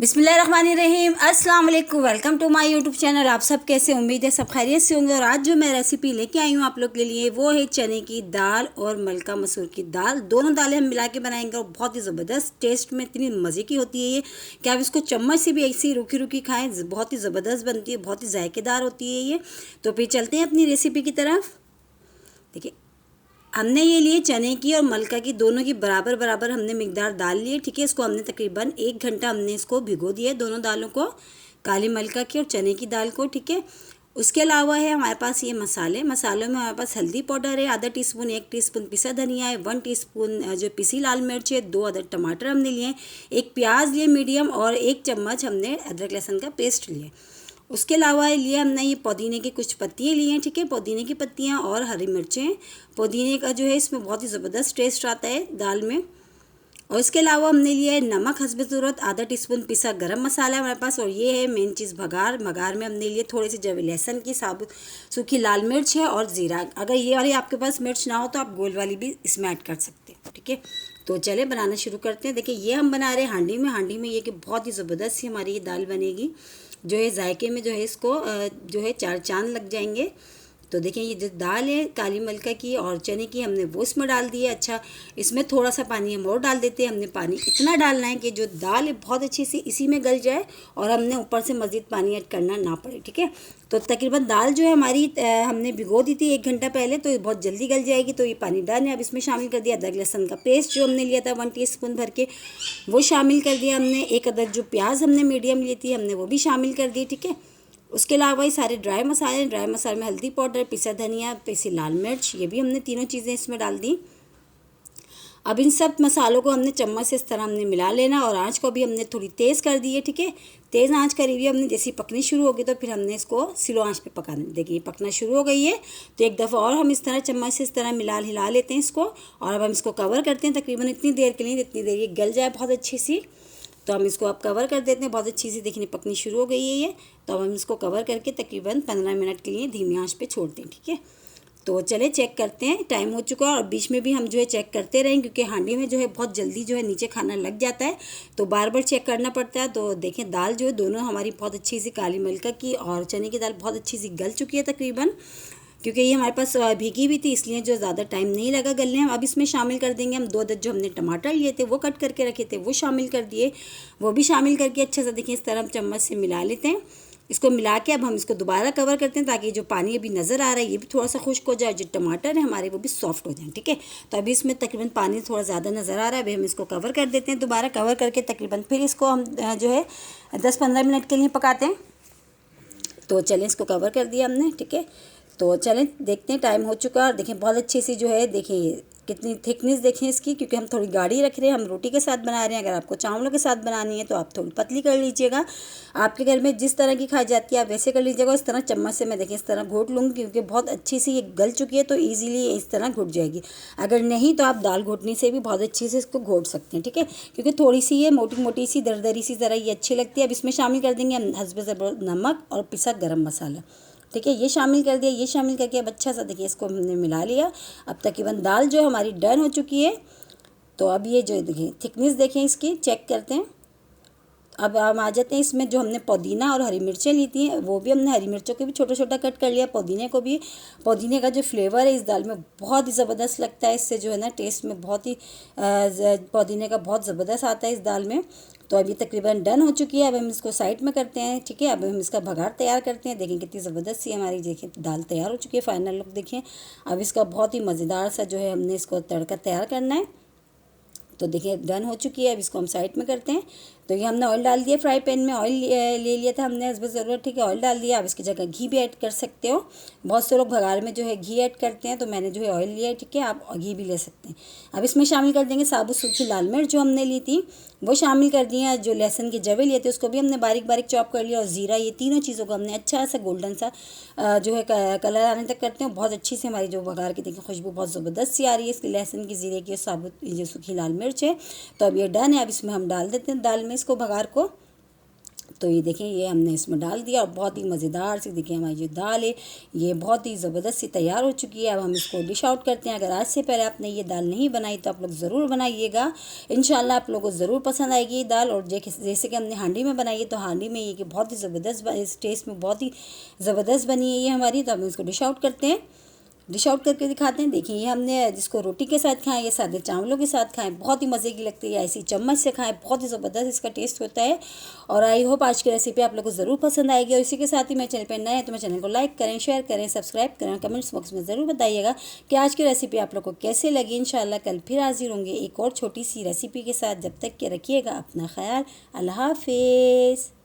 बिस्मिल्लाहिर्रहमानिर्रहीम, अस्सलाम वालेकुम। Welcome to my YouTube channel. आप सब कैसे, उम्मीद है सब खैरियत से होंगे। और आज जो मैं रेसिपी लेके आई हूँ आप लोग के लिए वो है चने की दाल और मलका मसूर की दाल। दोनों दालें हम मिला के बनाएंगे और बहुत ही ज़बरदस्त टेस्ट में इतनी मज़े की होती है ये कि आप इसको चम्मच से भी ऐसी रूखी रूखी खाएँ, बहुत ही ज़बरदस्त बनती है, बहुत ही जायकेदार होती है ये। तो फिर चलते हैं अपनी रेसिपी की तरफ। देखिए, हमने ये लिए चने की और मलका की, दोनों की बराबर बराबर हमने मिकदार दाल लिए। ठीक है, इसको हमने तकरीबन 1 घंटा हमने इसको भिगो दिया, दोनों दालों को, काली मलका की और चने की दाल को। ठीक है, उसके अलावा है हमारे पास ये मसालों में हमारे पास हल्दी पाउडर है आधा टीस्पून, 1 टीस्पून पिसा धनिया है, 1 टीस्पून जो पिसी लाल मिर्च है, 2 अदर टमाटर हमने लिए, 1 प्याज लिए मीडियम और 1 चम्मच हमने अदरक लहसुन का पेस्ट लिए। उसके अलावा लिए हमने ये पुदीने की कुछ पत्तियाँ ली हैं। ठीक है, पुदीने की पत्तियाँ और हरी मिर्चें। पुदीने का जो है इसमें बहुत ही ज़बरदस्त टेस्ट आता है दाल में। और इसके अलावा हमने लिया है नमक हस्ब ज़रूरत, आधा टीस्पून पिसा गरम मसाला है हमारे पास। और ये है मेन चीज़ भगार में हमने लिए थोड़ी सी जब लहसुन की साबुत सूखी लाल मिर्च है और ज़ीरा। अगर ये वाली आपके पास मिर्च ना हो तो आप गोल वाली भी इसमें ऐड कर सकते हैं। ठीक है, तो चले बनाना शुरू करते हैं। देखिए, ये हम बना रहे हैं हांडी में ये कि बहुत ही ज़बरदस्त सी हमारी ये दाल बनेगी, जो है जायके में जो है इसको जो है 4 चांद लग जाएंगे। तो देखिए, ये जो दाल है काली मलका की और चने की हमने वो इसमें डाल दी है। अच्छा, इसमें थोड़ा सा पानी हम और डाल देते हैं। हमने पानी इतना डालना है कि जो दाल है बहुत अच्छी सी इसी में गल जाए और हमने ऊपर से मज़ीद पानी ऐड करना ना पड़े। ठीक है, तो तकरीबन दाल जो है हमारी हमने भिगो दी थी 1 घंटा पहले, तो ये बहुत जल्दी गल जाएगी। तो ये पानी डाल है, अब इसमें शामिल कर दिया अदरक लहसुन का पेस्ट जो हमने लिया था 1 टीस्पून भर के, वो शामिल कर दिया हमने। 1 अदर जो प्याज हमने मीडियम ली थी हमने वो भी शामिल कर दी। ठीक है, उसके अलावा ये सारे ड्राई मसाले में हल्दी पाउडर, पिसा धनिया, पिसी लाल मिर्च, ये भी हमने तीनों चीज़ें इसमें डाल दी। अब इन सब मसालों को हमने चम्मच से इस तरह हमने मिला लेना और आंच को भी हमने थोड़ी तेज़ कर दी है। ठीक है, तेज़ आंच करी हुई हमने, जैसी पकनी शुरू होगी तो फिर हमने इसको स्लो आंच पे पकाना। देखिए, ये पकना शुरू हो गई है तो एक दफ़ा और हम इस तरह चम्मच से इस तरह हिला लेते हैं इसको। और अब हम इसको कवर करते हैं तकरीबन इतनी देर के लिए जितनी देर ये गल जाए बहुत अच्छी सी। तो हम इसको अब कवर कर देते हैं, बहुत अच्छी सी देखने पकनी शुरू हो गई है ये। तो अब हम इसको कवर करके तकरीबन 15 मिनट के लिए धीमी आंच पे छोड़ते हैं। ठीक है, तो चले चेक करते हैं, टाइम हो चुका है। और बीच में भी हम जो है चेक करते रहें क्योंकि हांडी में जो है बहुत जल्दी जो है नीचे खाना लग जाता है, तो बार बार चेक करना पड़ता है। तो देखें, दाल जो है दोनों हमारी बहुत अच्छी सी काली मलका की और चने की दाल बहुत अच्छी सी गल चुकी है तकरीबन, क्योंकि ये हमारे पास भीगी हुई थी इसलिए जो ज़्यादा टाइम नहीं लगा गलने। हम अब इसमें शामिल कर देंगे हम 2 अदद जो हमने टमाटर लिए थे वो कट करके रखे थे वो शामिल कर दिए। वो भी शामिल करके अच्छा सा देखिए इस तरह हम चम्मच से मिला लेते हैं। इसको मिला के अब हम इसको दोबारा कवर करते हैं ताकि जो पानी अभी नज़र आ रहा है ये भी थोड़ा सा खुश्क हो जाए, जो टमाटर है हमारे वो भी सॉफ्ट हो जाए। ठीक है, तो अभी इसमें तकरीबन पानी थोड़ा ज़्यादा नज़र आ रहा है। अभी हम इसको कवर कर देते हैं, दोबारा कवर करके तकरीबन फिर इसको हम जो है 10-15 मिनट के लिए पकाते हैं। तो चलें, इसको कवर कर दिया हमने। ठीक है, तो चलें देखते हैं, टाइम हो चुका है। देखें, बहुत अच्छी सी जो है देखिए कितनी थिकनेस देखें इसकी, क्योंकि हम थोड़ी गाढ़ी रख रहे हैं, हम रोटी के साथ बना रहे हैं। अगर आपको चावलों के साथ बनानी है तो आप थोड़ी पतली कर लीजिएगा। आपके घर में जिस तरह की खाई जाती है आप वैसे कर लीजिएगा। इस तरह चम्मच से मैं देखिए इस तरह घोट लूँगी क्योंकि बहुत अच्छी सी ये गल चुकी है तो ईज़िली इस तरह घुट जाएगी। अगर नहीं तो आप दाल घोटनी से भी बहुत अच्छी से इसको घोट सकते हैं। ठीक है, क्योंकि थोड़ी सी ये मोटी मोटी सी दरदरी सी ज़रा ये अच्छी लगती है। अब इसमें शामिल कर देंगे हम हस्ब ज़रूरत नमक और पिसा गरम मसाला। ठीक है, ये शामिल कर दिया। ये शामिल करके अब अच्छा सा देखिए इसको हमने मिला लिया। अब तकरीबन दाल जो हमारी डन हो चुकी है। तो अब ये जो देखिए थिकनेस देखें इसकी, चेक करते हैं। अब हम आ जाते हैं इसमें जो हमने पुदीना और हरी मिर्चें ली थी वो भी हमने हरी मिर्चों को भी छोटा छोटा कट कर लिया, पुदीने को भी। पुदीने का जो फ्लेवर है इस दाल में बहुत ही ज़बरदस्त लगता है, इससे जो है ना टेस्ट में बहुत ही पुदीने का बहुत ज़बरदस्त आता है इस दाल में। तो अभी तकरीबन डन हो चुकी है, अब हम इसको साइड में करते हैं। ठीक है, अब हम इसका भगार तैयार करते हैं। देखें कितनी ज़बरदस्त सी हमारी देखिए दाल तैयार हो चुकी है, फाइनल लुक देखें। अब इसका बहुत ही मज़ेदार सा जो है हमने इसको तड़का तैयार करना है। तो देखिए डन हो चुकी है, अब इसको हम साइड में करते हैं। तो ये हमने ऑयल डाल दिया, फ्राई पैन में ऑयल ले लिया था हमने हस्ब ज़रूरत। ठीक है, ऑयल डाल दिया। अब इसकी जगह घी भी ऐड कर सकते हो, बहुत से लोग भगार में जो है घी ऐड करते हैं, तो मैंने जो है ऑयल लिया है। ठीक है, आप घी भी ले सकते हैं। अब इसमें शामिल कर देंगे साबुत सूखी लाल मिर्च जो हमने ली थी वो शामिल कर दिए। जो लहसुन के जवे लिए थे उसको भी हमने बारीक बारीक चॉप कर लिया, और ज़ीरा, ये तीनों चीज़ों को हमने अच्छा सा गोल्डन सा जो है कलर आने तक करते हैं। बहुत अच्छी सी हमारी जो भगार की देखिए खुशबू बहुत ज़बरदस्त सी आ रही है इसकी, लहसुन की, ज़ीरे की, साबुत जो सूखी लाल मिर्च है। तो अब ये डन है। अब इसमें हम डाल देते हैं दाल में इसको भगार को। तो ये देखें ये हमने इसमें डाल दिया और बहुत ही मज़ेदार से देखिए हमारी जो दाल है ये बहुत ही ज़बरदस्त सी तैयार हो चुकी है। अब हम इसको डिश आउट करते हैं। अगर आज से पहले आपने ये दाल नहीं बनाई तो आप लोग ज़रूर बनाइएगा, इंशाल्लाह आप लोगों को ज़रूर पसंद आएगी ये दाल। और जैसे कि हमने हांडी में बनाई है तो हांडी में ये कि बहुत ही ज़बरदस्त, इस टेस्ट में बहुत ही ज़बरदस्त बनी है ये हमारी। तो हम इसको डिश आउट करते हैं, डिश आउट करके दिखाते हैं। देखिए ये हमने जिसको रोटी के साथ खाएं या सादे चावलों के साथ खाएं बहुत ही मज़े की लगती है, ऐसी चम्मच से खाएं बहुत ही ज़बरदस्त इसका टेस्ट होता है। और आई होप आज की रेसिपी आप लोगों को ज़रूर पसंद आएगी। और इसी के साथ ही मेरे चैनल पर नए हैं तो मेरे चैनल को लाइक करें, शेयर करें, सब्सक्राइब करें, कमेंट्स बॉक्स में ज़रूर बताइएगा कि आज की रेसिपी आप लोग को कैसे लगी। इंशाल्लाह कल फिर हाजिर होंगे एक और छोटी सी रेसिपी के साथ। जब तक के रखिएगा अपना ख्याल। अल्लाह हाफिज़।